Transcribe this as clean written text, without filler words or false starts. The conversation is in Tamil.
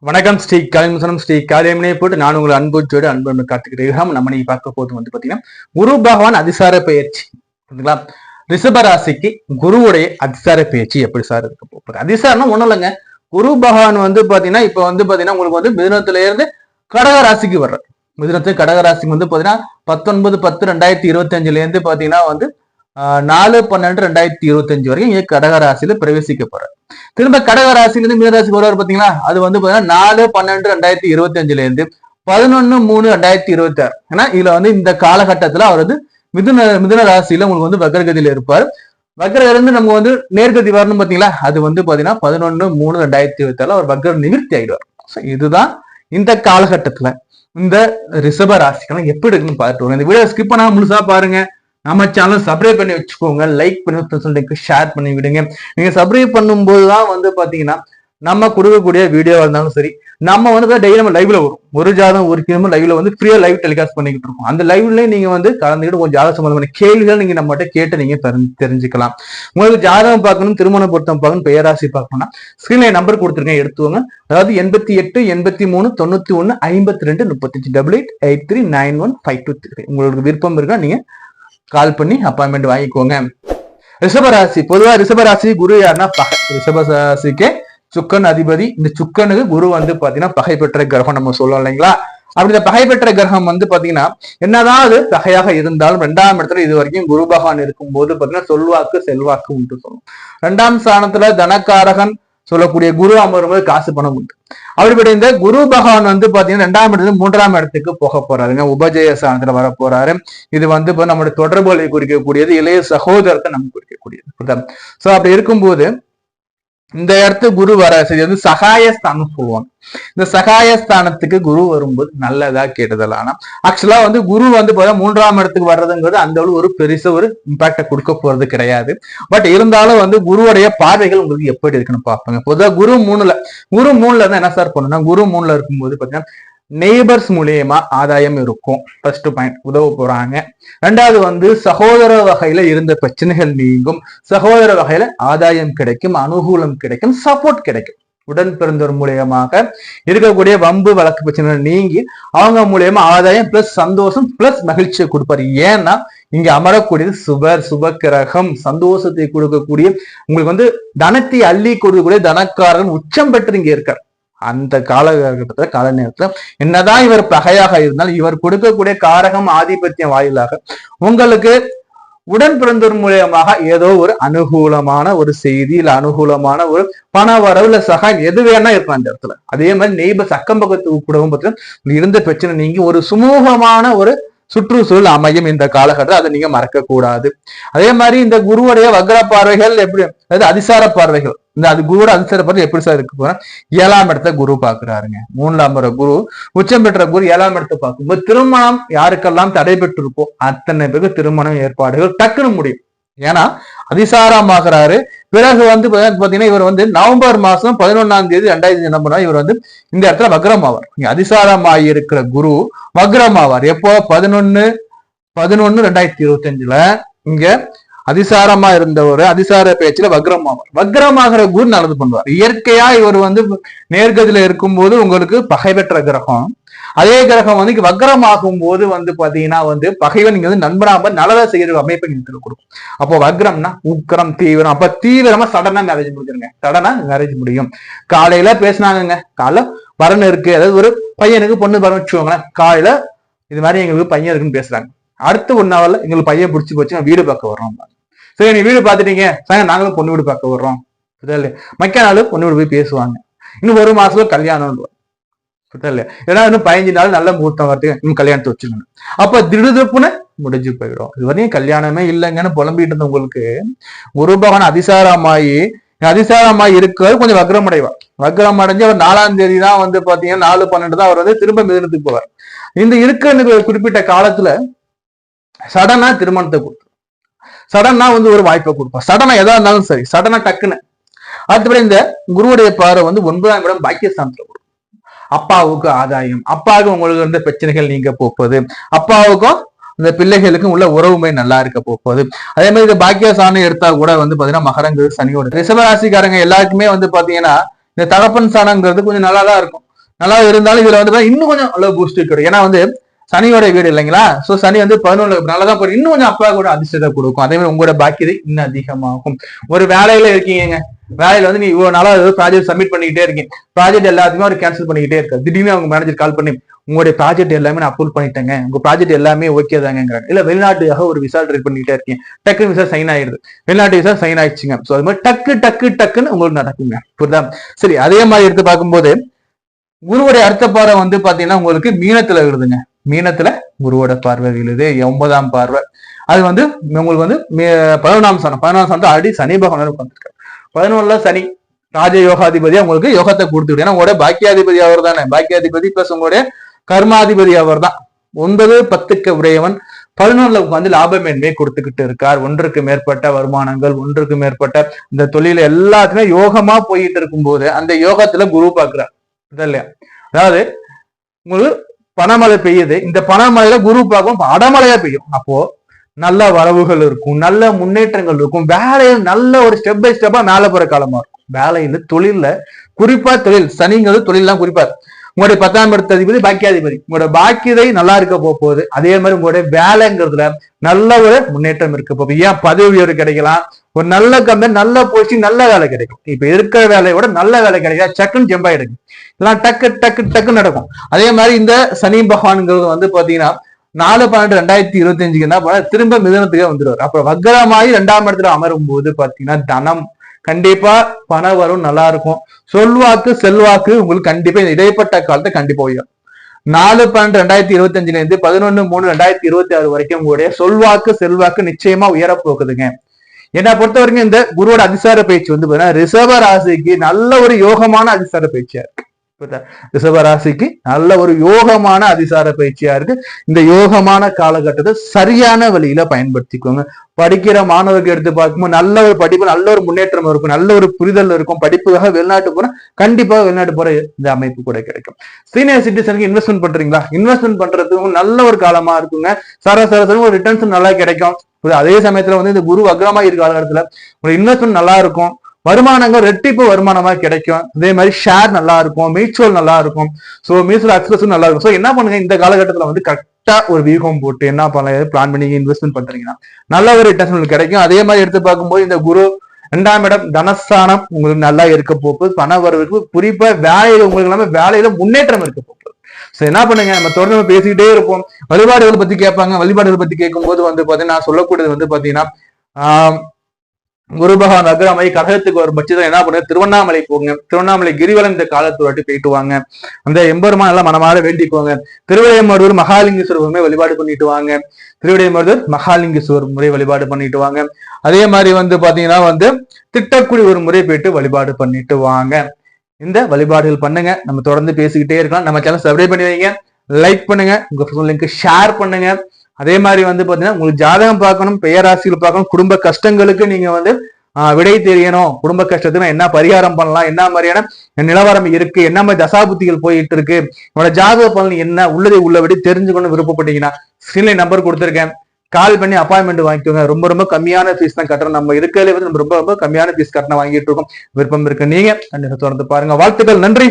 வணக்கம் ஸ்ரீ காளிமுசனம் ஸ்ரீ காளியம்மனை போட்டு நான் உங்களை அன்போடு அன்பு காத்துக்கிறேன். நம்ம நீங்க பார்க்க போது பாத்தீங்கன்னா குரு பகவான் அதிசார பயிற்சி. ரிஷப ராசிக்கு குருவுடைய அதிசார பயிற்சி எப்படி சார் இருக்க போகுது? அதிசாரம் ஒண்ணும் இல்லைங்க. குரு பகவான் பாத்தீங்கன்னா இப்ப பாத்தீங்கன்னா உங்களுக்கு மிதுனத்துல இருந்து கடக ராசிக்கு வர்ற மிதுனத்து கடக ராசிக்கு பாத்தீங்கன்னா 19/10/2025 பாத்தீங்கன்னா 4/12/2025 வரைக்கும் இங்க கடக ராசியில பிரவேசிக்க போற. திரும்ப கடக ராசியிலிருந்து மீனராசிக்கு வருவார் பாத்தீங்களா? அது பாத்தீங்கன்னா 4/12/2025 11/3/2026. ஏன்னா இதுல இந்த காலகட்டத்துல அவர் மிதுன ராசியில உங்களுக்கு வக்ரகதியில இருப்பார். வக்ரம் நம்ம நேர்கதி வரணும் பாத்தீங்களா? அது பாத்தீங்கன்னா 11/3/2026 அவர் வக்ர நிவர்த்தி ஆயிடுவார். இதுதான் இந்த காலகட்டத்துல இந்த ரிஷப ராசிக்கெல்லாம் எப்படி இருக்குன்னு பார்த்துட்டு இந்த வீடியோ ஸ்கிப் பண்ணாம முழுசா பாருங்க. நம்ம சேனல் சப்ஸ்கிரைப் பண்ணி வச்சுக்கோங்க, லைக் பண்ணி சொல்லிட்டு ஷேர் பண்ணி விடுங்க. நீங்க சப்ஸ்கிரைப் பண்ணும்போதுதான் பாத்தீங்கன்னா நம்ம கொடுக்கக்கூடிய வீடியோ இருந்தாலும் சரி, நம்ம டெய்லி நம்ம லைவ்ல வரும். ஒரு ஜாதகம் ஒரு கிழமை லைவ்ல ஃப்ரீயா லைவ் டெலிகாஸ்ட் பண்ணிக்கிட்டு இருக்கோம். அந்த லைவ்ல நீங்க கலந்துக்கிட்டு கொஞ்சம் ஜாதகம் சம்பந்தமான கேள்விகள் நீங்க நம்மகிட்ட கேட்டு நீங்க தெரிஞ்சுக்கலாம். உங்களுக்கு ஜாதகம் பார்க்கணும், திருமண பொருத்தம் பார்க்கணும், பெயராசி பார்க்கணும்னா ஸ்கிரீன்ல நம்பர் கொடுத்துருக்கேன், எடுத்துவாங்க. அதாவது 88 83 91 52 35 88839152. உங்களுக்கு விருப்பம் இருக்கா நீங்க கால் பண்ணி அப்பாயின்மெண்ட் வாங்கிக்கோங்க. ரிஷபராசி பொதுவா ரிஷபராசி குரு யாருன்னா பகை. ரிஷபராசிக்கு சுக்கன் அதிபதி. இந்த சுக்கனுக்கு குரு பாத்தீங்கன்னா பகை பெற்ற கிரகம் நம்ம சொல்லலாம் இல்லைங்களா? அப்படி இந்த பகை பெற்ற கிரகம் பாத்தீங்கன்னா என்னதான் அது பகையாக இருந்தாலும் 2ஆம் இடத்துல இது வரைக்கும் குரு பகவான் இருக்கும் போது பாத்தீங்கன்னா சொல்வாக்கு செல்வாக்கு உண்டு சொல்லும். 2ஆம் ஸ்தானத்துல தனக்காரகன் சொல்லக்கூடிய குரு அமரும்போது காசு பணம் உண்டு. அப்படிப்பட்ட இந்த குரு பகவான் பாத்தீங்கன்னா 2ஆம் இடத்துல 3ஆம் இடத்துக்கு போக போறாருங்க. உபஜய ஸ்தானத்துல வர போறாரு. இது நம்முடைய தொடர்புகளை குறிக்கக்கூடியது, இளைய சகோதரத்தை நம்ம குறிக்கக்கூடியது. சோ அப்படி இருக்கும்போது இந்த இடத்துக்கு குரு வர சரி சகாயஸ்தானம் சொல்லுவாங்க. இந்த சகாயஸ்தானத்துக்கு குரு வரும்போது நல்லதா கேட்டதல். ஆனா ஆக்சுவலா குரு 3ஆம் இடத்துக்கு வர்றதுங்கிறது அந்த ஒரு பெருச ஒரு இம்பாக்ட கொடுக்க போறது கிடையாது. பட் இருந்தாலும் குருவுடைய பார்வைகள் உங்களுக்கு எப்படி இருக்குன்னு பார்ப்பாங்க. பொதுவாக குரு 3ல தான் என்ன சார் பண்ணுன்னா, குரு 3ல இருக்கும்போது பாத்தீங்கன்னா நெய்பர்ஸ் மூலியமா ஆதாயம் இருக்கும். ஃபர்ஸ்ட் பாயிண்ட் உதவ போறாங்க. 2வது சகோதர வகையில இருந்த பிரச்சனைகள் நீங்கும். சகோதர வகையில ஆதாயம் கிடைக்கும், அனுகூலம் கிடைக்கும், சப்போர்ட் கிடைக்கும். உடன் பிறந்தவர் மூலியமாக இருக்கக்கூடிய வம்பு வழக்கு பிரச்சனைகள் நீங்கி அவங்க மூலியமா ஆதாயம் பிளஸ் சந்தோஷம் பிளஸ் மகிழ்ச்சியை கொடுப்பாரு. ஏன்னா இங்க அமரக்கூடியது சுப கிரகம், சந்தோஷத்தை கொடுக்கக்கூடிய உங்களுக்கு தனத்தை அள்ளி கொடுக்கக்கூடிய தனக்காரன் உச்சம் பெற்று இங்க இருக்கார். அந்த காலகட்டத்துல கால நேரத்துல என்னதான் இவர் பகையாக இருந்தால் இவர் கொடுக்கக்கூடிய காரகம் ஆதிபத்தியம் வாயிலாக உங்களுக்கு உடன் பிறந்தோர் மூலியமாக ஏதோ ஒரு அனுகூலமான ஒரு செய்தி இல்ல அனுகூலமான ஒரு பண வரவு இல்ல சகாயம் எது வேணா இருக்கும் அந்த இடத்துல. அதே மாதிரி நெய்பர்ஸ் அக்கம் பக்கத்து கூடவும் பார்த்தீங்கன்னா இருந்த பிரச்சனை நீங்க ஒரு சுமூகமான ஒரு சுற்றுச்சூழல் அமையும் இந்த காலகட்டத்தில். அதை நீங்க மறக்க கூடாது. அதே மாதிரி இந்த குருவுடைய வக்ர பார்வைகள் எப்படி, அதாவது அதிசார பார்வைகள், அது குருவோட அதிசார பார்வை எப்படி சார் இருக்கு போனா 7ஆம் இடத்த குரு பாக்குறாருங்க. 3ஆம் குரு உச்சம் பெற்ற குரு 7ஆம் இடத்தை பார்க்கும்போது திருமணம் யாருக்கெல்லாம் தடை பெற்று இருக்கோ அத்தனை பேருக்கு திருமணம் ஏற்பாடுகள் டக்குன்னு முடியும். ஏன்னா அதிசாரமாகிறாரு. பிறகு பாத்தீங்கன்னா இவர் நவம்பர் மாசம் 11ஆம் தேதி 2000 என்ன பண்ணா இவர் இந்த இடத்துல வக்ரம் ஆவார். வக்ரமாகி இருக்கிற குரு வக்ரம் ஆவார். எப்போ 11/11/2025 இங்க அதிசாரமா இருந்தவர் அதிசார பேச்சுல வக்ரம் ஆவார். வக்ரமாகிற குரு நல்லது பண்ணுவார். இயற்கையா இவர் நேர்கதியில இருக்கும்போது உங்களுக்கு பகை பெற்ற கிரகம். அதே கிரகம் வக்ரமாகும் போது பாத்தீங்கன்னா பகைவன் நீங்க நண்பனாக நல்லதா செய்யற அமைப்பை நீங்க கொடுக்கும். அப்போ வக்ரம்னா உக்கிரம் தீவிரம். அப்ப தீவிரமா சடனா மேரேஜ் முடிஞ்சிருங்க. சடனா மேரேஜ் முடியும். காலையில பேசினாங்க, காலைல வரன் இருக்கு, அதாவது ஒரு பையனுக்கு பொண்ணு வரணும் வச்சுக்கோங்களேன். காலையில இது மாதிரி எங்களுக்கு பையன் இருக்குன்னு பேசுறாங்க. அடுத்த 1 ஹவர்ல எங்களுக்கு பையன் பிடிச்சி போச்சு, வீடு பார்க்க வர்றோம். சரி நீ வீடு பாத்துட்டீங்க, நாங்களும் பொண்ணு வீடு பார்க்க வர்றோம். மக்க நாள் பொண்ணு வீடு போய் பேசுவாங்க. இன்னும் 1 மாசத்துல கல்யாணம். ஏன்னா இன்னும் 15 நாள் நல்ல முகூர்த்தம் வரதுக்கு இன்னும் கல்யாணத்தை வச்சுக்கணும். அப்ப திடுதிப்புன்னு முடிஞ்சு போயிடும். இது வரையும் கல்யாணமே இல்லைங்கன்னு புலம்பிட்டு இருந்த உங்களுக்கு குரு பகவான் அதிசாரமாய் இருக்கிறது கொஞ்சம் வக்ரம் அடைவார். வக்ரம் அடைஞ்சு அவர் 4ஆம் தேதி தான் பாத்தீங்கன்னா 4/12 தான் அவர் திரும்ப மிதனத்துக்கு போவார். இந்த இருக்கிற குறிப்பிட்ட காலத்துல சடனா திருமணத்தை கொடுத்து சடனா ஒரு வாய்ப்பை கொடுப்பார். சடனா எதா இருந்தாலும் சரி, சடனா டக்குன்னு. அடுத்தபடி இந்த குருவுடைய பார்வை 9ஆம் இடம் பாக்கியஸ்தானத்துல கொடுக்கும். அப்பாவுக்கு ஆதாயம், அப்பாவுக்கு உங்களுக்கு பிரச்சனைகள் நீங்க போகுது, அப்பாவுக்கும் இந்த பிள்ளைகளுக்கும் உள்ள உறவுமை நல்லா இருக்க போகுது. அதே மாதிரி இந்த பாக்கியஸ்தானம் எடுத்தா கூட பாத்தீங்கன்னா மகரங்கிறது சனியோட. ரிஷபராசிக்காரங்க எல்லாருக்குமே பாத்தீங்கன்னா இந்த தகப்பன் ஸ்தானங்கிறது கொஞ்சம் நல்லா தான் இருக்கும். நல்லா இருந்தாலும் இதுல வந்து இன்னும் கொஞ்சம் அளவு பூஸ்ட் கிடைக்கும். ஏன்னா வந்து சனியோட வீடு இல்லைங்களா, சோ சனி வந்து 11 நல்லதான் போய் இன்னும் கொஞ்சம் அப்பா கூட அதிர்ஷ்டத்தை கொடுக்கும். அதே மாதிரி உங்களோட பாக்கியதை இன்னும் அதிகமாகும். ஒரு வேலையில இருக்கீங்க, வேலையில வந்து நீ இவ்வளவு நாளா ப்ராஜெக்ட் சப்மிட் பண்ணிக்கிட்டே இருக்கீங்க, ப்ராஜெக்ட் எல்லாத்தையுமே அவர் கேன்சல் பண்ணிக்கிட்டே இருக்காரு. திடீர்னு அவங்க மேனேஜர் கால் பண்ணி உங்களுடைய ப்ராஜெக்ட் எல்லாமே நான் அப்ரூவ் பண்ணிட்டேங்க, உங்க ப்ராஜெக்ட் எல்லாமே ஓகே தாங்கிறாங்க. இல்ல வெளிநாட்டுக்காக ஒரு விசா ட்ரை பண்ணிக்கிட்டே இருக்கீங்க, டக்குன்னு விசா சைன் ஆயிடுது, வெளிநாட்டு விசா சைன் ஆயிடுச்சுங்க. சோ அது மாதிரி டக்குன்னு உங்களுக்கு நடக்குங்க. புரியுதா? சரி, அதே மாதிரி எடுத்து பார்க்கும்போது குருவுடைய அடுத்த பார்வை வந்து பாத்தீங்கன்னா உங்களுக்கு மீனத்துல விழுதுங்க. மீனத்துல குருவோட பார்வை விழுது, 9ஆம் பார்வை. அது வந்து உங்களுக்கு வந்து 11ஆம் ஸ்தானம் ஆல்ரெடி சனி பகவான் உட்காந்துருக்காரு. 11ல சனி ராஜ யோகாதிபதியா உங்களுக்கு யோகத்தை கொடுத்துட்டு, ஏன்னா உங்களுடைய பாக்கியாதிபதி அவர் தானே, பாக்கியாதிபதி பிளஸ் உங்களுடைய கர்மாதிபதி அவர் தான். 9, 10க்கு உடையவன் 11ல உட்காந்து லாபமேன்மை கொடுத்துக்கிட்டு இருக்கார். ஒன்றுக்கு மேற்பட்ட வருமானங்கள், ஒன்றுக்கு மேற்பட்ட இந்த தொழில எல்லாத்துக்குமே யோகமா போயிட்டு இருக்கும் போது அந்த யோகத்துல குரு பாக்குறார் இல்லையா. அதாவது உங்களுக்கு பணமழை பெய்யுது, இந்த பணமழையில குரு பார்க்கும் அடமழையா பெய்யும். அப்போ நல்ல வரவுகள் இருக்கும், நல்ல முன்னேற்றங்கள் இருக்கும், வேலையில் நல்ல ஒரு ஸ்டெப் பை ஸ்டெப்பா மேல போற காலமா இருக்கும். வேலையில தொழில்ல குறிப்பா தொழில் சனிங்கிறது தொழில் குறிப்பா உங்களுடைய 10ஆம் இடத்து அதிபதி பாக்கியாதிபதி, உங்களோட பாக்கியதை நல்லா இருக்க போகுது. அதே மாதிரி உங்களுடைய வேலைங்கிறதுல நல்ல ஒரு முன்னேற்றம் இருக்க போகுது. ஏன் பதவி உயர்வு கிடைக்கலாம், ஒரு நல்ல கம்பெனி, நல்ல போஸ்டிங், நல்ல வேலை கிடைக்கும். இப்ப இருக்கிற வேலையோட நல்ல வேலை கிடைக்கும், சக்குன்னு ஜம்ப் ஆயிடுங்க, இதெல்லாம் டக்கு நடக்கும். அதே மாதிரி இந்த சனி பகவான்ங்கிறது வந்து பாத்தீங்கன்னா 4/12/2025 என்ன பண்ண திரும்ப மிதனத்துக்கே வந்துடுவார். அப்புறம் வக்ரமாயி 2ஆம் இடத்துல அமரும் போது பாத்தீங்கன்னா தனம் கண்டிப்பா பணம் வரும், நல்லா இருக்கும். சொல்வாக்கு செல்வாக்கு உங்களுக்கு கண்டிப்பா இடைப்பட்ட காலத்தை கண்டிப்பா உயரும். 4/12/2025 இருந்து 11/3/2026 வரைக்கும் உங்களுடைய சொல்வாக்கு செல்வாக்கு நிச்சயமா உயரப்போகுதுங்க. என்னை பொறுத்த வரைக்கும் இந்த குருவோட அதிசார பயிற்சி வந்து பாத்தீங்கன்னா ரிஷப ராசிக்கு நல்ல ஒரு யோகமான அதிசார பயிற்சியா இருக்கு. ரிஷப ராசிக்கு நல்ல ஒரு யோகமான அதிசார பயிற்சியா இருக்கு. இந்த யோகமான காலகட்டத்தை சரியான வழியில பயன்படுத்திக்கோங்க. படிக்கிற மாணவர்கள் எடுத்து பார்க்கும்போது நல்ல ஒரு படிப்பு, நல்ல ஒரு முன்னேற்றம் இருக்கும், நல்ல ஒரு புரிதல் இருக்கும். படிப்புக்காக வெளிநாட்டு போனா கண்டிப்பா வெளிநாட்டு போற இந்த அமைப்பு கூட கிடைக்கும். சீனியர் சிட்டிசனுக்கு இன்வெஸ்ட்மெண்ட் பண்றீங்களா, இன்வெஸ்ட்மெண்ட் பண்றதுக்கு நல்ல ஒரு காலமா இருக்குங்க. சராசரி ஒரு ரிட்டர்ன்ஸ் நல்லா கிடைக்கும். அதே சமயத்துல வந்து இந்த குரு வக்ரமா இருக்க காலகட்டத்துல ஒரு இன்வெஸ்ட்மெண்ட் நல்லா இருக்கும், வருமானங்கள் ரெட்டிப்பு வருமானமா கிடைக்கும். அதே மாதிரி ஷேர் நல்லா இருக்கும், மியூச்சுவல் நல்லா இருக்கும், சோ மியூச்சுவல் அக்சஸும் நல்லா இருக்கும். சோ என்ன பண்ணுங்க, இந்த காலகட்டத்துல வந்து கரெக்டா ஒரு வியூகம் போட்டு என்ன பண்ணலாம், பிளான் பண்ணி இன்வெஸ்ட்மெண்ட் பண்றீங்கன்னா நல்ல ஒரு ரிட்டர்ன்ஸ் கிடைக்கும். அதே மாதிரி எடுத்து பார்க்கும்போது இந்த குரு 2ஆம் இடம் தனஸ்தானம் உங்களுக்கு நல்லா இருக்க போகுது. பண வரவுக்கு குறிப்பா வேலையில உங்களுக்கு எல்லாமே வேலையில முன்னேற்றம் இருக்க போகுது. சோ என்ன பண்ணுங்க, நம்ம தொடர்ந்து பேசிக்கிட்டே இருப்போம். வழிபாடுகள் பத்தி கேட்பாங்க, வழிபாடுகள் பத்தி கேட்கும் போது வந்து பாத்தீங்கன்னா நான் சொல்லக்கூடியது வந்து பாத்தீங்கன்னா குரு பகவான் வக்ரமாயி கடகத்துக்கு ஒரு பட்சத்தை என்ன பண்ணுங்க, திருவண்ணாமலை போங்க, திருவண்ணாமலை கிரிவலம் இந்த காலத்து வாட்டி போயிட்டு வாங்க. அந்த எம்பெருமான் எல்லாம் மனமாற வேண்டிக்குவாங்க. திருவிடைமருதூர் மகாலிங்கேஸ்வரர் முறை வழிபாடு பண்ணிட்டு வாங்க, திருவிடைமருதூர் மகாலிங்கேஸ்வரர் முறை வழிபாடு பண்ணிட்டு வாங்க. அதே மாதிரி வந்து பாத்தீங்கன்னா வந்து திட்டக்குடி ஒரு முறை போயிட்டு வழிபாடு பண்ணிட்டு வாங்க. இந்த வழிபாடுகள் பண்ணுங்க. நம்ம தொடர்ந்து பேசிக்கிட்டே இருக்கலாம். நம்ம சேனல் சப்ஸ்கிரைப் பண்ணி வைங்க, லைக் பண்ணுங்க, உங்க ஃப்ரெண்ட்ஸ்க்கு ஷேர் பண்ணுங்க. அதே மாதிரி வந்து பாத்தீங்கன்னா உங்களுக்கு ஜாதகம் பார்க்கணும், பெயராசிகள் பார்க்கணும், குடும்ப கஷ்டங்களுக்கு நீங்க வந்து விடை தெரியணும், குடும்ப கஷ்டத்துக்கு என்ன பரிகாரம் பண்ணலாம், என்ன மாதிரியான நிலவரம் இருக்கு, என்ன மாதிரி தசாபுத்திகள் போயிட்டு இருக்கு, உங்களோட ஜாதக பலன் என்ன உள்ளதை உள்ளபடி தெரிஞ்சுக்கணும் விருப்பப்பட்டீங்கன்னா ஸ்கிரீன்ல நம்பர் கொடுத்துருக்கேன், கால் பண்ணி அப்பாயின்மெண்ட் வாங்கிக்கோங்க. ரொம்ப கம்மியான ஃபீஸ் தான் கட்டுறோம். நம்ம இருக்கிறதுல வந்து ரொம்ப கம்மியான ஃபீஸ் கட்டணம் வாங்கிட்டு இருக்கோம். விருப்பம் இருக்கு நீங்க கண்டிப்பா தொடர்ந்து பாருங்க. வாழ்த்துக்கள், நன்றி.